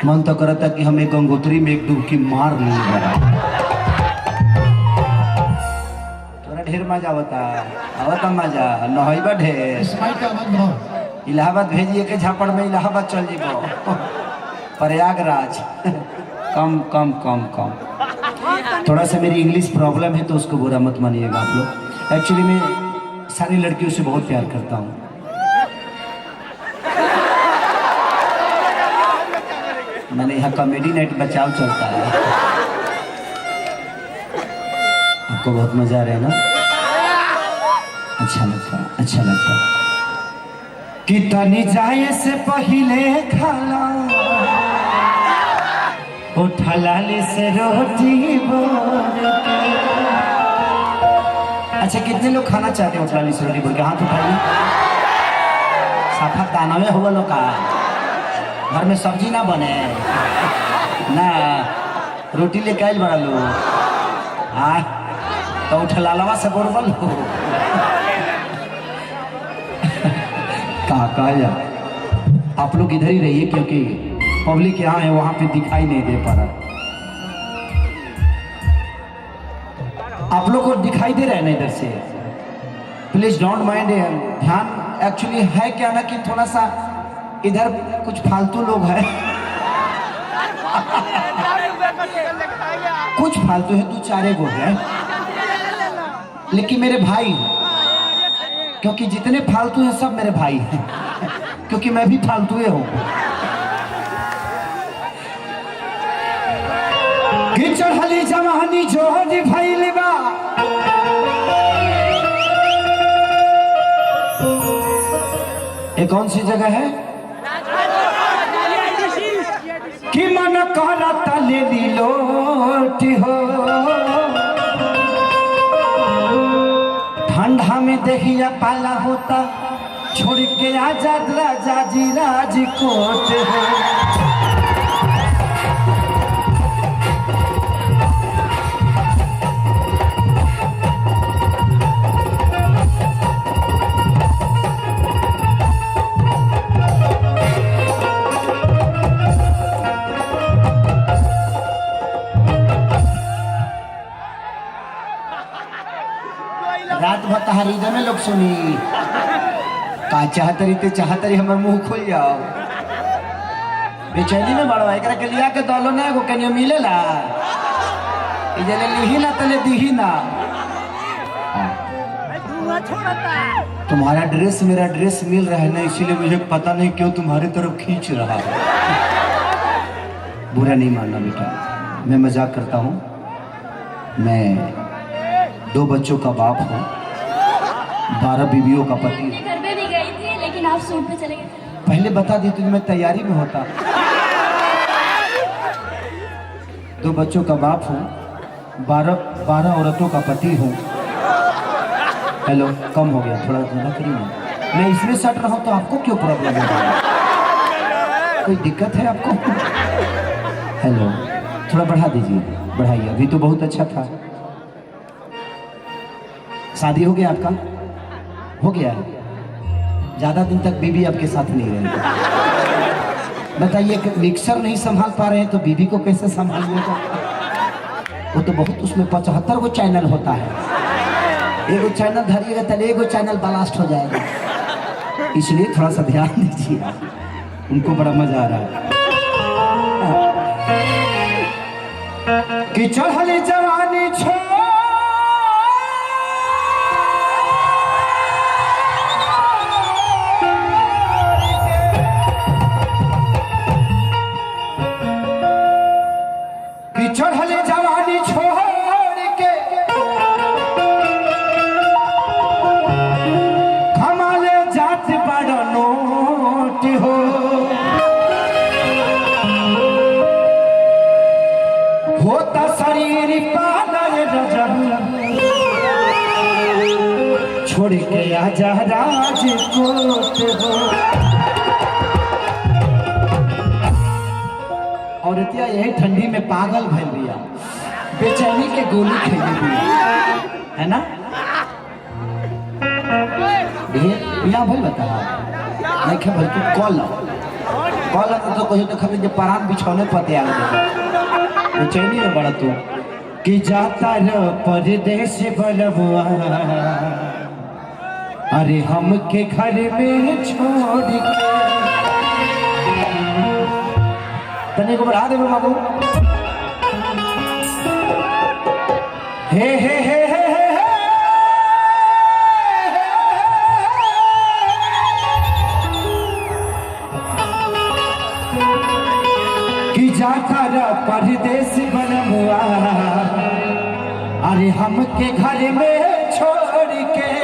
मन तो करता कि हम एक गंगोत्री में एक डुबकी मार ली। तोरा ढेर मजा आवता मजा नहैबा ढेर। इलाहाबाद भेजिए के झापड़ में इलाहाबाद चल जीबो प्रयागराज। कम कम कम कम थोड़ा सा मेरी इंग्लिश प्रॉब्लम है तो उसको बुरा मत मानिएगा आप लोग। एक्चुअली मैं सारी लड़कियों से बहुत प्यार करता हूँ। मैंने यहाँ कॉमेडी नाइट बचाव चलता है। आपको बहुत मजा आ रहा है ना? अच्छा लगता है कि तनी जाए से पहले खाला उठलाली से रोटी बोल के। अच्छा कितने लोग खाना चाहते हैं उठलाली से रोटी बोल के? हाथ उठाइए। साफा ताना में हुआ लोग का घर में सब्जी ना बने ना रोटी लेके आइल बड़ा लोग। हाँ तो उठलालवा से बोल हो कहा या आप लोग इधर ही रहिए क्योंकि पब्लिक यहाँ है वहां पे दिखाई नहीं दे पा रहा। आप लोग को दिखाई दे रहा है ना इधर से? प्लीज डोंट माइंड ध्यान। एक्चुअली है क्या ना कि थोड़ा सा इधर कुछ फालतू लोग हैं। कुछ फालतू है, 2-4 गो है, लेकिन मेरे भाई, क्योंकि जितने फालतू हैं सब मेरे भाई हैं, क्योंकि मैं भी फालतू हूँ। चढ़ली जवानी जोड़ भइल बा ये कौन सी जगह है कि मन करता ले ली लोटी हो। ठंडा में देखिया पाला होता छोड़ के आजाद राजा जी राजकोट हो। रात भर तहरीदे में लोग सुनी का चाहतरी हमर मुंह खुल जाओ। बेचैनी में बड़वा एकरा के लिया के दलो ना एगो कनियो मिलेला इजले लिही ना तले दीही ना। तुम्हारा ड्रेस मेरा ड्रेस मिल रहा है ना, इसीलिए मुझे पता नहीं क्यों तुम्हारी तरफ खींच रहा है। बुरा नहीं मानना बेटा, मैं मजाक करता हूँ। मैं 2 बच्चों का बाप हूँ, 12 बीवियों का पति। घर पे भी गई थी लेकिन आप सूट पे चले गए थे। पहले बता दी तो मैं तैयारी में होता। 2 बच्चों का बाप हूँ, 12 औरतों का पति हूँ। हेलो कम हो गया थोड़ा ज़्यादा करिए ना। मैं इसमें सट रहा हूँ तो आपको क्यों प्रॉब्लम है? कोई दिक्कत है आपको? हेलो थोड़ा बढ़ा दीजिए, बढ़ाइए। अभी तो बहुत अच्छा था। शादी हो गया आपका? हो गया है। ज़्यादा दिन तक बीवी आपके साथ नहीं रहेगी। बताइए कि मिक्सर नहीं संभाल पा रहे हैं तो बीवी को कैसे संभालिएगा? वो तो बहुत, उसमें 75 गो चैनल होता है। एगो चैनल धरिएगा तो एगो चैनल ब्लास्ट हो जाएगा। इसलिए थोड़ा सा ध्यान दीजिए, उनको बड़ा मजा आ रहा है। कि चढ़ली जवानी छो चढ़ले जवानी छोड़ के कमाले जात बड़ा नोट हो। होता शरीर पालय रजब छोड़ के आजा राजकोट हो। औरतिया यही ठंडी में पागल भइल बिया, बेचैनी के गोली खेले बिया, है ना? यहाँ भइल बता नहीं खे भइल तो कॉल लो। कहला तो कहियो तो खाली जे परात बिछौने पर त्याग दे चैनी में बड़ा तू कि जाता र परदेश बलबुआ अरे हमके घर में छोड़ के तने को बढ़ा दे बाबू हे हे हे हे कि जाता र परदेश बलबुआ अरे हमके घर में छोड़ के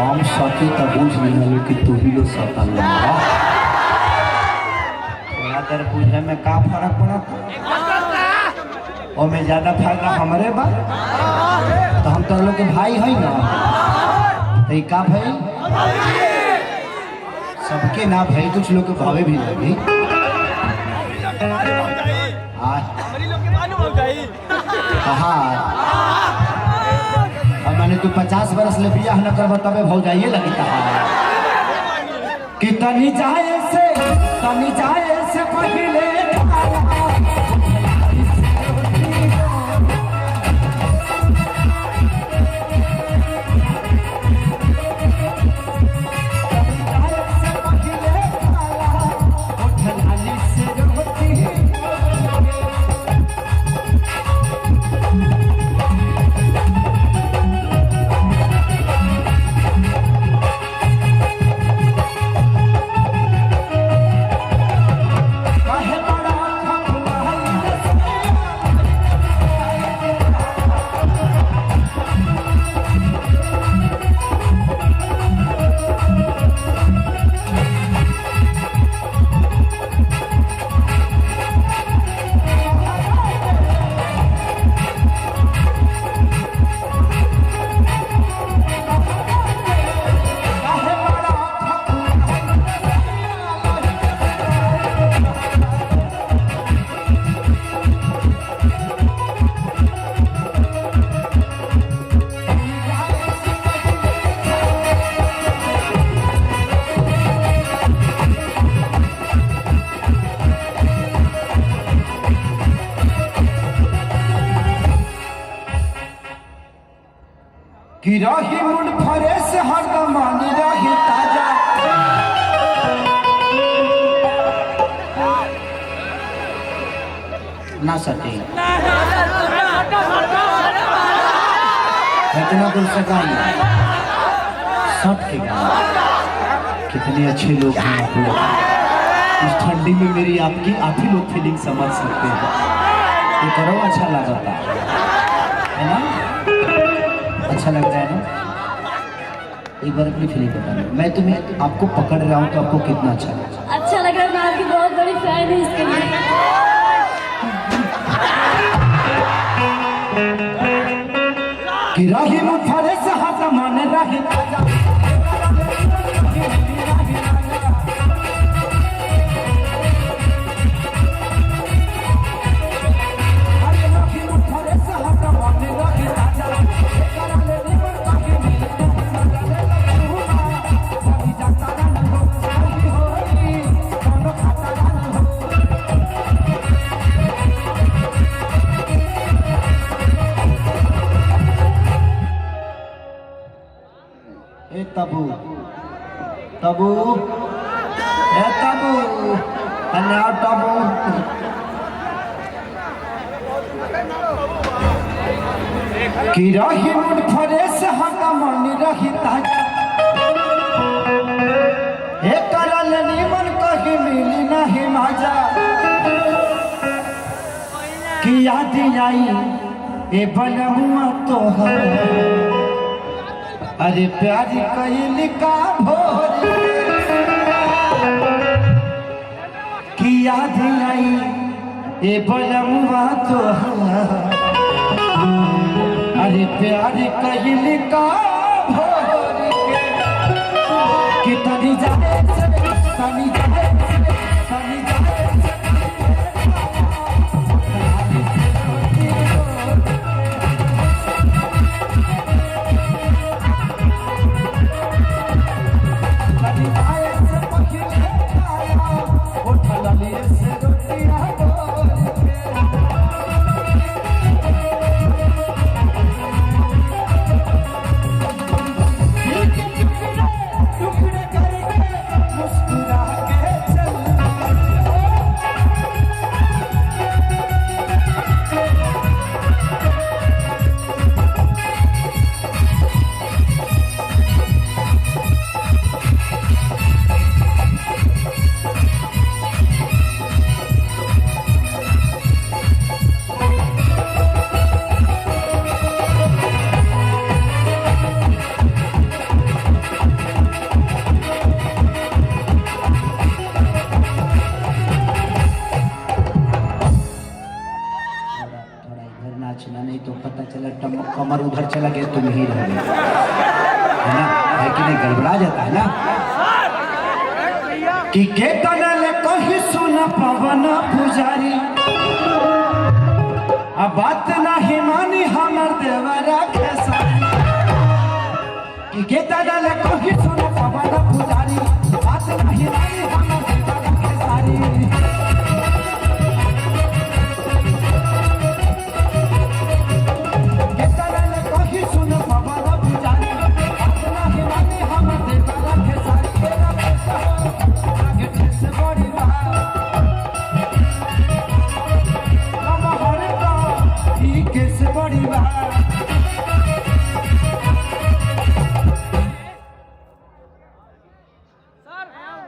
हम सके तो बुझ नहीं कि तू ही लो सता थोड़ा देर बुझे में का फर्क पड़ा और में ज्यादा फायदा हमारे बा तो हम तो लोग के भाई है ना तो का भाई सबके ना भाई कुछ लोग के भावे भी लगी मैंने तू 50 बरस ले बियाह न करब तबे भौ जाइए लगता कि तनी जाए से पहले कि रही मुंड फरे से हरदम मानी रही ताजा ना सके इतना दूर से गाना सट के गाना कितने अच्छे लोग हैं आप लोग इस ठंडी में मेरी आपकी आप ही लोग फीलिंग समझ सकते हैं ये करो अच्छा लगता है ना अच्छा लगता है ना एक बार अपनी फीलिंग बताना मैं तुम्हें आपको पकड़ रहा हूँ तो आपको कितना अच्छा लगा अच्छा लग रहा है मैं आपकी बहुत बड़ी फैन हूँ इसके लिए कि राही मुठारे से हाथ माने राही तबू तबू ने आओ टबू कि रही मुड फरेस हम मन रही ताजा हे करल निमन कहीं मिली नहीं मजा कि याद आई ए बनमुआ तोहर अरे प्यार कैल का भोर कि याद आई ए बनमुआ तोहर अरे प्यार कैल का भोर कि तनी जाए तनी जाए तनी जाए नहीं तो पता चला कमर उधर चला गया तुम ही रह गए है ना है कि नहीं गड़बड़ा जाता है ना कि के तनल कही सुन पवन पुजारी अब बात नहीं मानी हमर देवरा खेसारी कि के तनल कही सुन पवन पुजारी बात नहीं मानी हमर देवरा खेसारी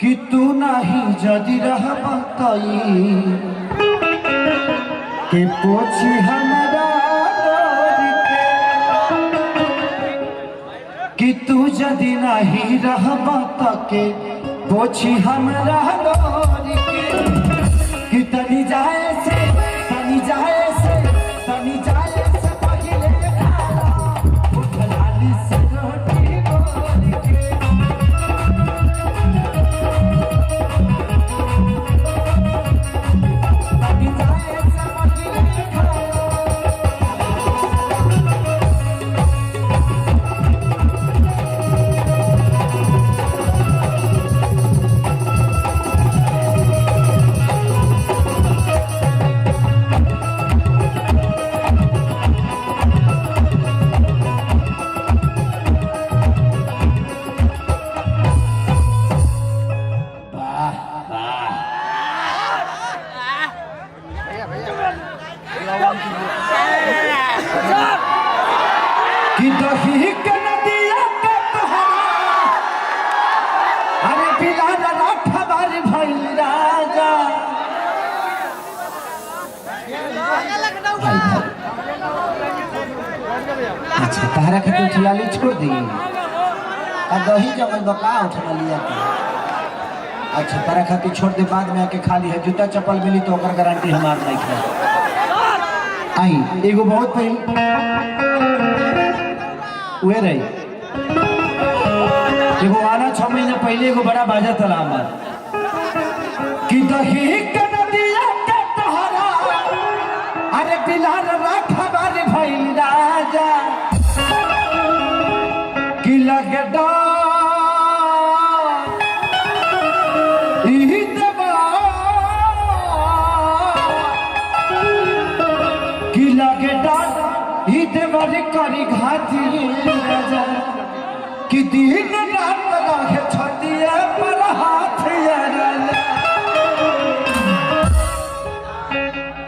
कि तू नहीं जदि रहबा तई के पोछी हमरा कि तू जदि नहीं रहबा तके पोछी हमरा कि तनी जाए से तनी जाए से तनी जाए से पहिले उठलाली से रोटी बोल के कि दही के नदिया के तोहरा अरे बिलाल राठबार भइल राजा अच्छा तारा के उठलाली छोड़ दी आ दही जमल बका उठा लिया अच्छा तारा खातिर छोड़ दे बाद में आके खा ली है जूता चप्पल मिली तो ओकर गारंटी हमार नहीं है आई एगो बहुत पहले उहे रही एगो आना 6 महीना पहले एगो बड़ा बाजा तला हमार कि दही के नदिया के तोहरा अरे बिलाल राठबार भइल राजा कि लगे करी घाटी राजा कि दिन रात रहे छतिया पर हाथ राजा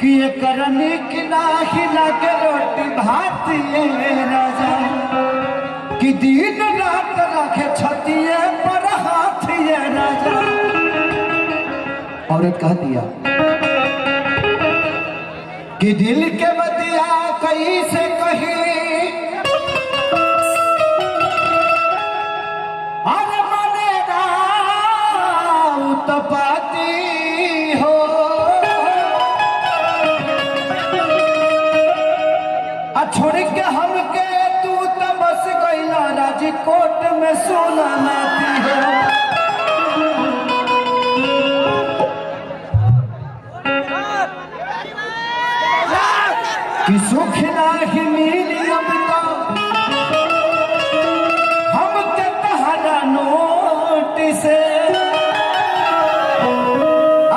कि ये करनी की नाही लगे रोटी भात ये राजा कि दिन रात रखे छतिए पर हाथ ये राजा। औरत कह दिया कि दिल के बतिया कहीं से कहीं अरे मनेगा उत्पाती हो छोड़ के हमके तू तो बस गईला राजकोट में सोना नाती हो। कि सुख नाही मिली अब तो हमके तहरा नोट से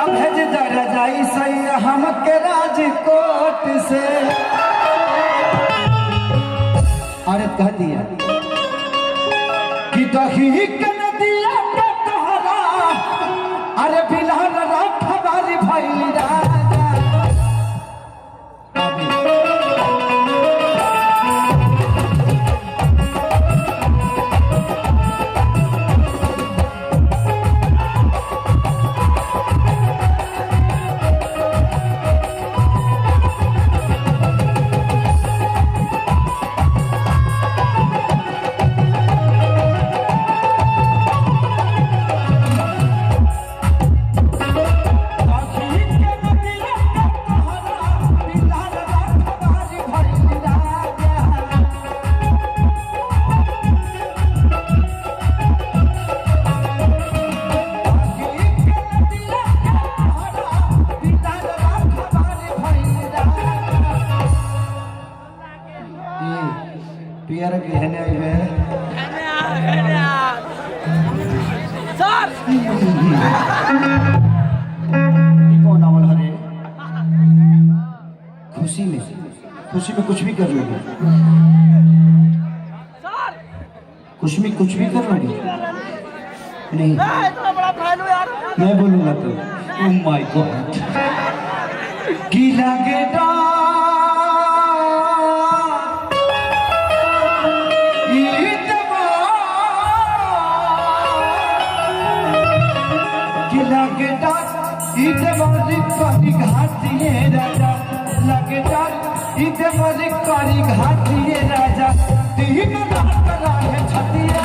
अब भेज दर जाई सही हमके राजकोट से। औरत कह दिया कि दही के नदिया के तोहरा अरे बिलहन रात हमारी भइल राजा। पियर के रहने आई है सर कौन आवल हरे खुशी में कुछ भी कर लोगे कुछ भी कर लोगे नहीं इतना बड़ा फैन हो यार मैं बोलूंगा तो ओह माय गॉड की लगे घाटिए राजा लगे करी घाटिए राजा तीन रात रहे छतिया